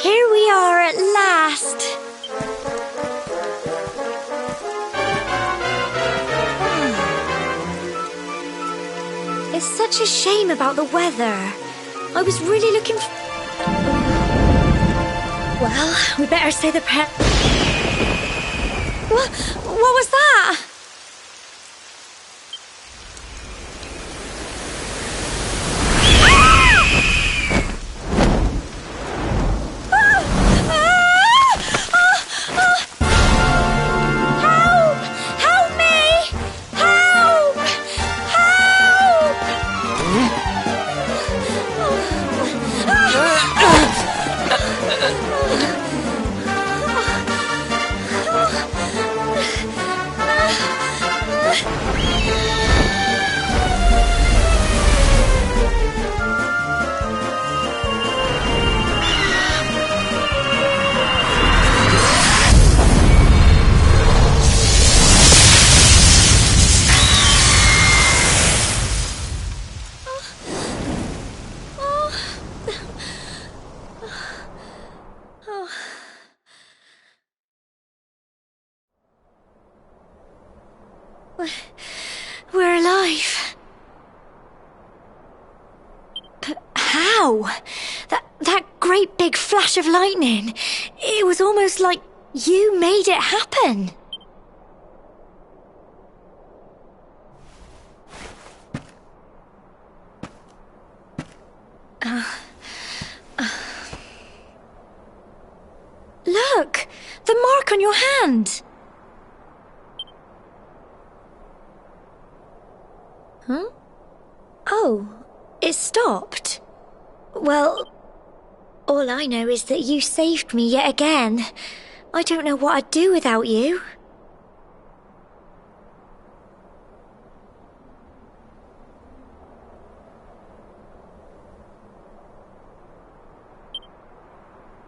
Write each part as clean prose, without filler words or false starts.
Here we are at last. It's such a shame about the weather. I was really looking Well, we better say the prayer. What was that? We're alive. But how? That great big flash of lightning. It was almost like you made it happen. Look! The mark on your hand! Huh? Oh, it stopped. Well, all I know is that you saved me yet again. I don't know what I'd do without you.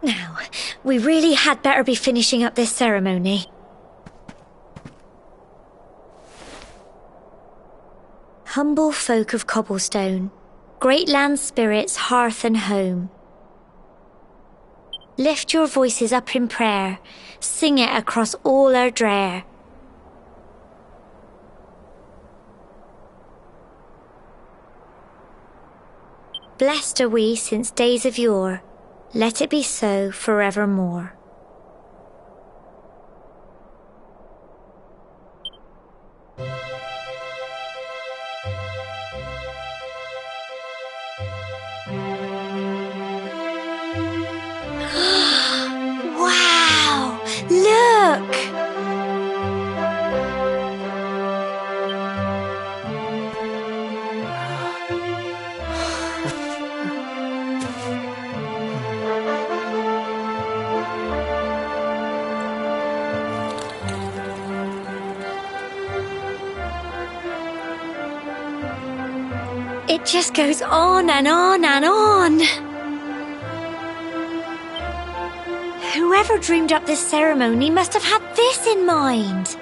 Now, we really had better be finishing up this ceremony. Humble folk of cobblestone, great land spirits, hearth and home. Lift your voices up in prayer, sing it across all our drear. Blessed are we since days of yore, let it be so forevermore. Wow! Look! It just goes on and on and on. Whoever dreamed up this ceremony must have had this in mind.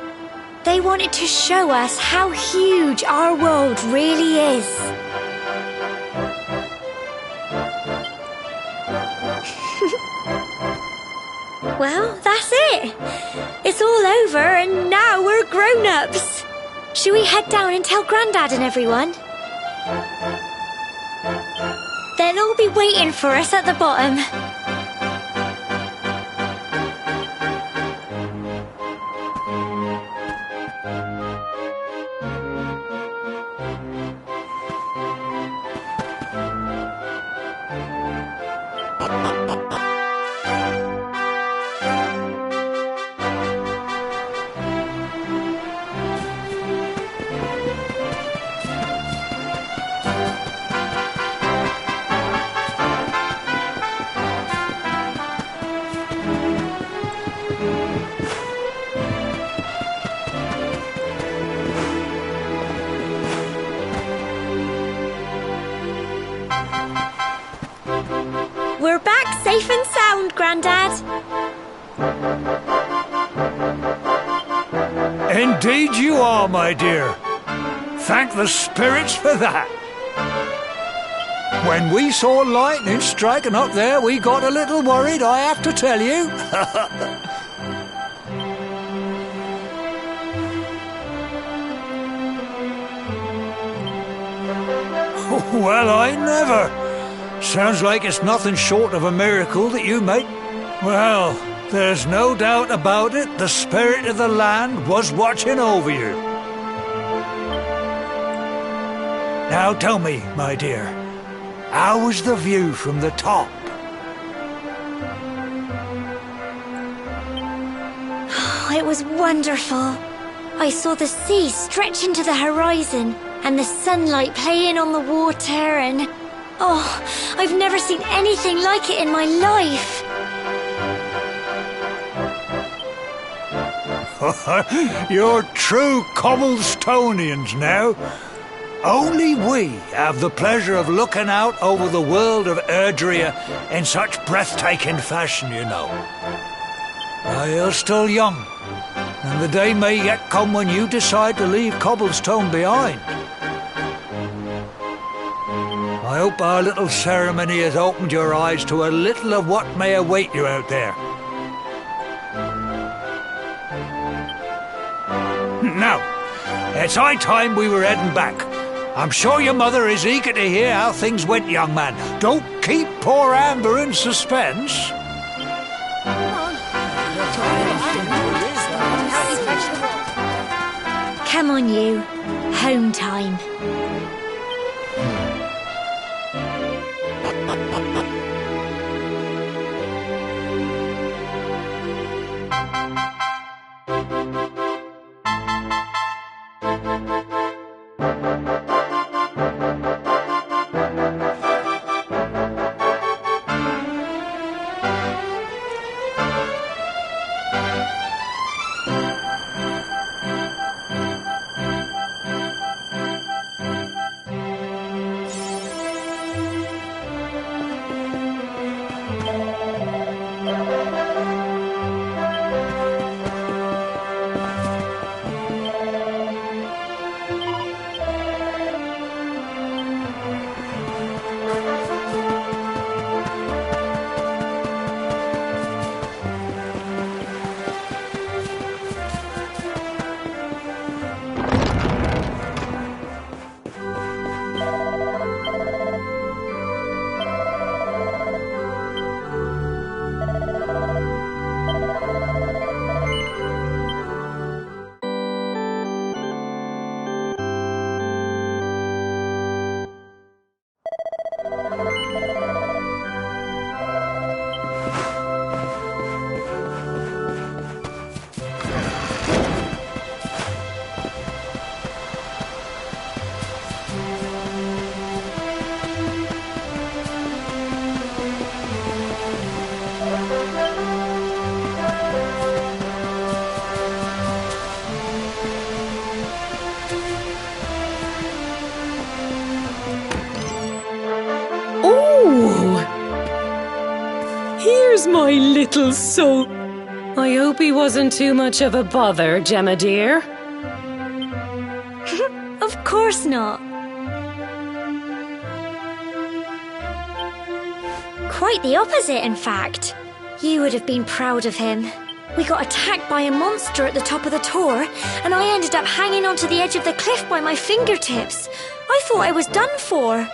They wanted to show us how huge our world really is. Well, that's it. It's all over and now we're grown-ups. Should we head down and tell Grandad and everyone? They'll all be waiting for us at the bottom. safe and sound, Grandad. Indeed you are, my dear. Thank the spirits for that. When we saw lightning striking up there, we got a little worried, I have to tell you. Well, I never. Sounds like it's nothing short of a miracle that you make. Well, there's no doubt about it, the spirit of the land was watching over you. Now tell me, my dear, how was the view from the top? It was wonderful. I saw the sea stretch into the horizon and the sunlight playing on the water and... Oh, I've never seen anything like it in my life. You're true Cobblestonians now. Only we have the pleasure of looking out over the world of Erdrea in such breathtaking fashion, you know. Now, you're still young, and the day may yet come when you decide to leave Cobblestone behind. I hope our little ceremony has opened your eyes to a little of what may await you out there. Now, it's high time we were heading back. I'm sure your mother is eager to hear how things went, young man. Don't keep poor Amber in suspense. Come on, you. Home time. Here's my little soul. I hope he wasn't too much of a bother, Gemma dear. Of course not. Quite the opposite, in fact. You would have been proud of him. We got attacked by a monster at the top of the tor, and I ended up hanging onto the edge of the cliff by my fingertips. I thought I was done for.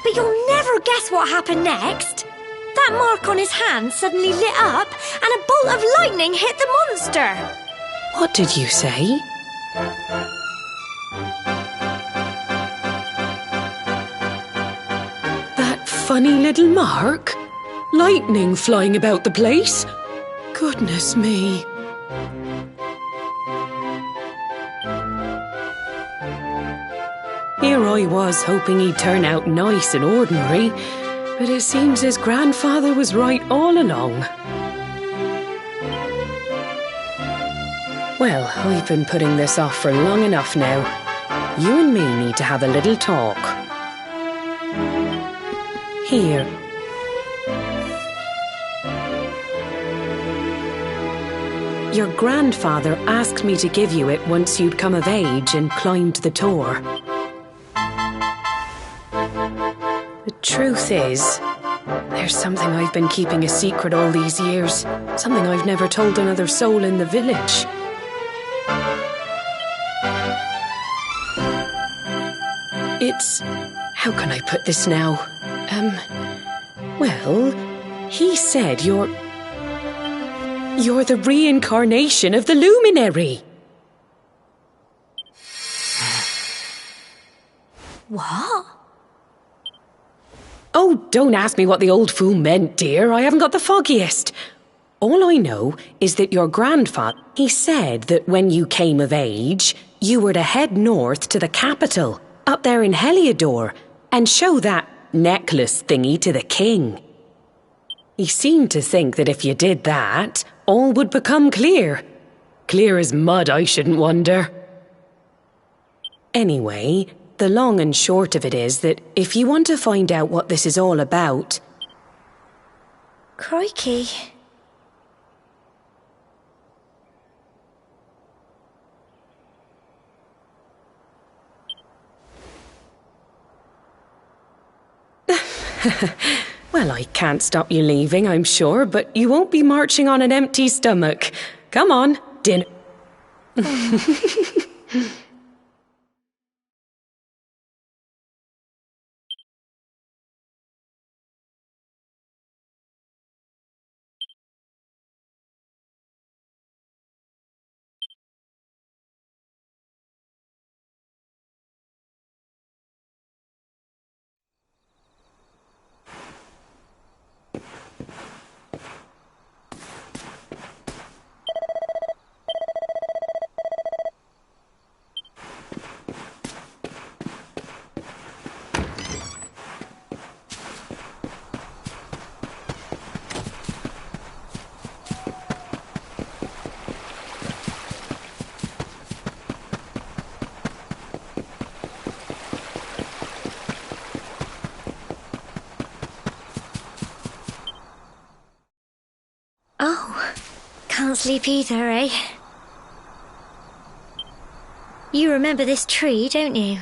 But you'll never guess what happened next. That mark on his hand suddenly lit up, and a bolt of lightning hit the monster. What did you say? That funny little mark? Lightning flying about the place? Goodness me. Here I was hoping he'd turn out nice and ordinary, but it seems his grandfather was right all along. Well, I've been putting this off for long enough now. You and me need to have a little talk. Here. Your grandfather asked me to give you it once you'd come of age and climbed the Tor. The truth is, there's something I've been keeping a secret all these years. Something I've never told another soul in the village. It's... how can I put this now? Well, he said you're the reincarnation of the Luminary. What? Oh, don't ask me what the old fool meant, dear. I haven't got the foggiest. All I know is that your grandfather, he said that when you came of age, you were to head north to the capital, up there in Heliodor, and show that necklace thingy to the king. He seemed to think that if you did that, all would become clear. Clear as mud, I shouldn't wonder. Anyway, the long and short of it is that if you want to find out what this is all about... Crikey. Well, I can't stop you leaving, I'm sure, but you won't be marching on an empty stomach. Come on, dinner. Oh, can't sleep either, eh? You remember this tree, don't you?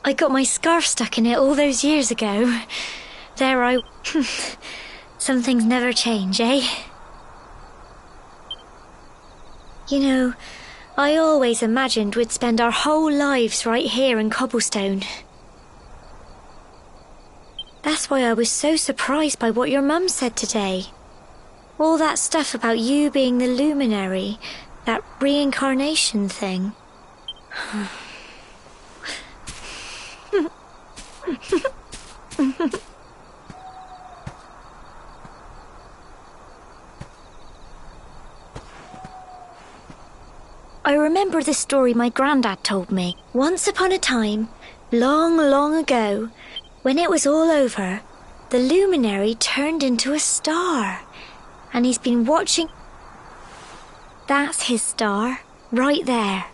I got my scarf stuck in it all those years ago. There I... Some things never change, eh? You know, I always imagined we'd spend our whole lives right here in Cobblestone. That's why I was so surprised by what your mum said today. All that stuff about you being the luminary, that reincarnation thing. I remember the story my granddad told me. Once upon a time, long, long ago, when it was all over, the luminary turned into a star. And he's been watching... That's his star, right there.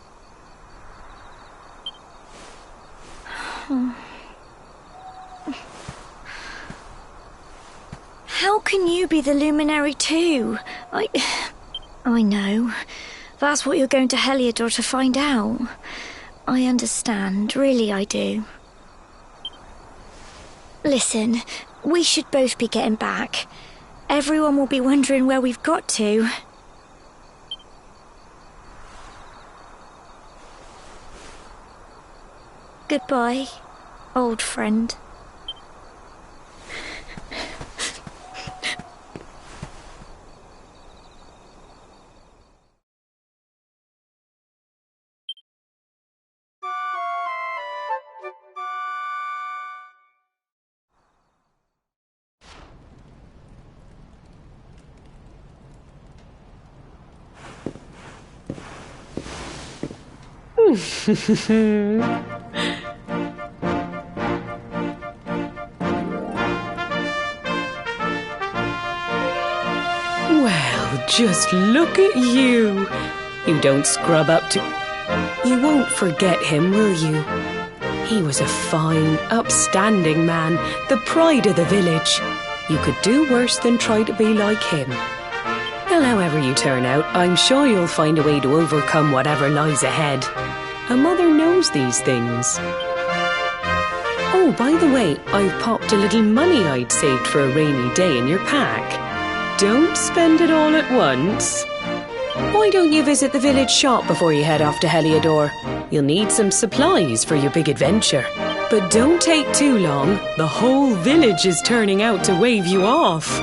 How can you be the luminary too? I know. That's what you're going to Heliodor to find out. I understand, really I do. Listen, we should both be getting back. Everyone will be wondering where we've got to. Goodbye, old friend. Well, just look at you. You don't scrub up to... You won't forget him, will you? He was a fine, upstanding man, the pride of the village. You could do worse than try to be like him. Well, however you turn out, I'm sure you'll find a way to overcome whatever lies ahead. A mother knows these things. Oh, by the way, I've popped a little money I'd saved for a rainy day in your pack. Don't spend it all at once. Why don't you visit the village shop before you head off to Heliodor? You'll need some supplies for your big adventure. But don't take too long. The whole village is turning out to wave you off.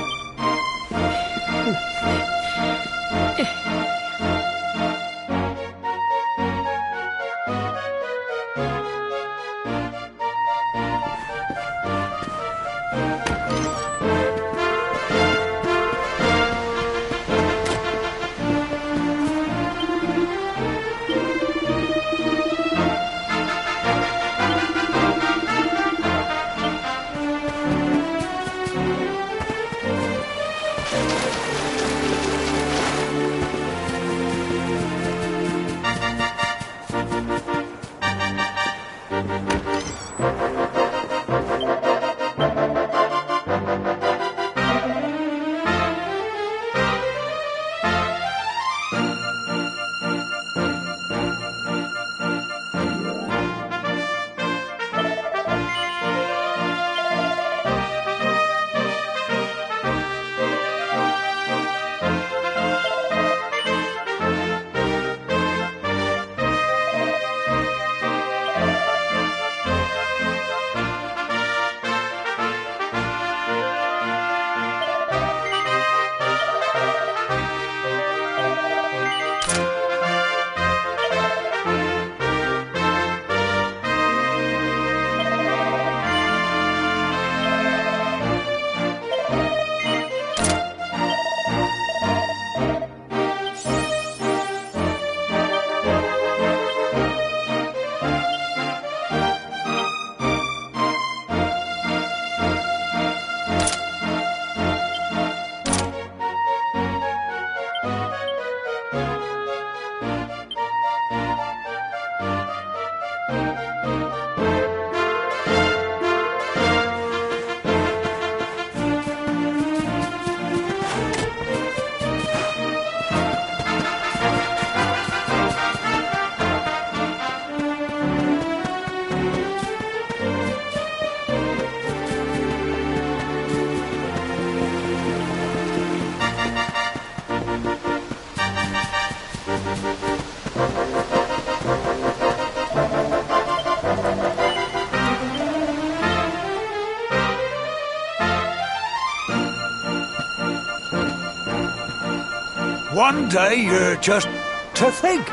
One day, just to think,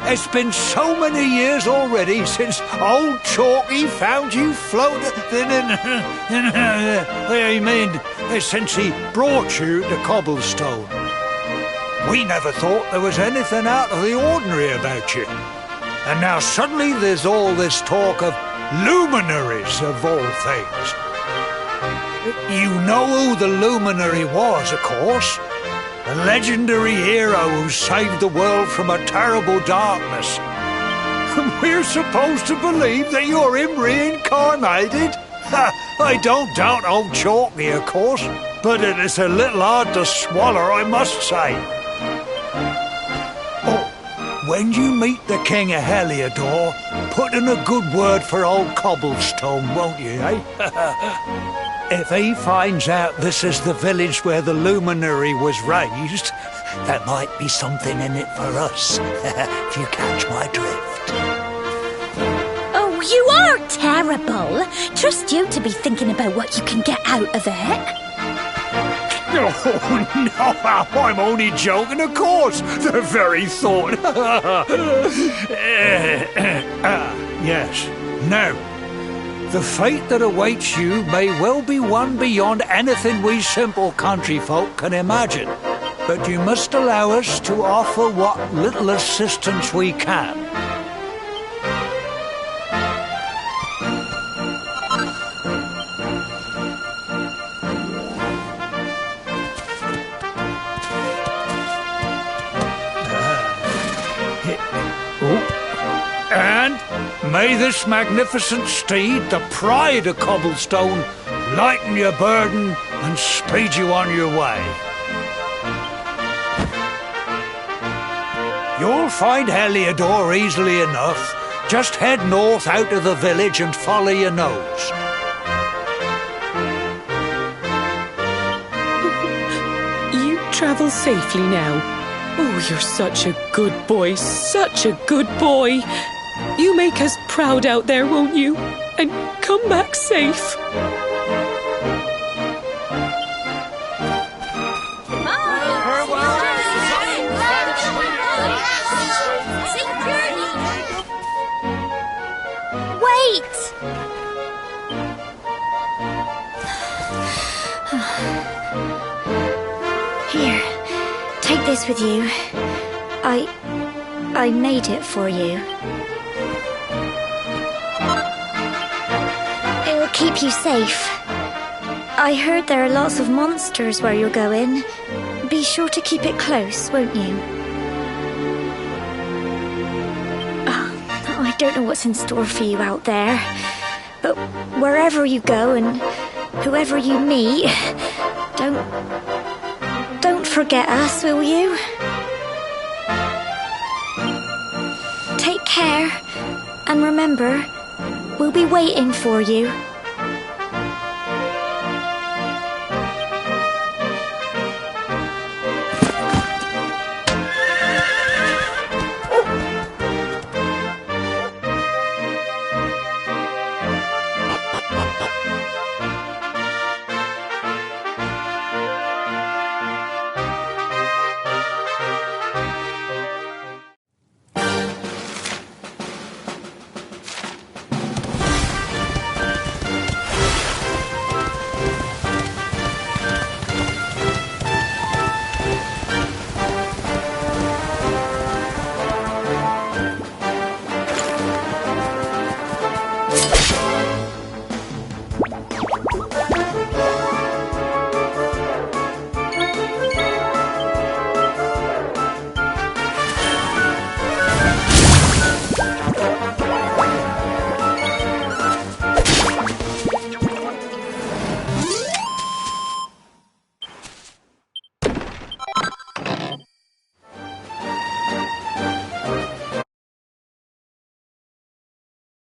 it's been so many years already since old Chalky found you floating. I mean, since he brought you to Cobblestone. We never thought there was anything out of the ordinary about you. And now suddenly there's all this talk of luminaries of all things. You know who the luminary was, of course. A legendary hero who saved the world from a terrible darkness. We're supposed to believe that you're him reincarnated? I don't doubt old Chalky, of course, but it is a little hard to swallow, I must say. Oh, when you meet the King of Heliodor, put in a good word for old Cobblestone, won't you, eh? If he finds out this is the village where the luminary was raised, there might be something in it for us, if you catch my drift. Oh, you are terrible. Trust you to be thinking about what you can get out of it. Oh, no, I'm only joking, of course. The very thought. Yes, now, the fate that awaits you may well be one beyond anything we simple country folk can imagine. But you must allow us to offer what little assistance we can. And May this magnificent steed, the pride of Cobblestone, lighten your burden and speed you on your way. You'll find Heliodor easily enough. Just head north out of the village and follow your nose. You travel safely now. Oh, you're such a good boy, such a good boy. You make us proud out there, won't you? And come back safe. Wait! Here, take this with you. I made it for you. It'll keep you safe. I heard there are lots of monsters where you're going. Be sure to keep it close, won't you? I don't know what's in store for you out there, but wherever you go and whoever you meet, don't forget us, will you? Take care, and remember, we'll be waiting for you.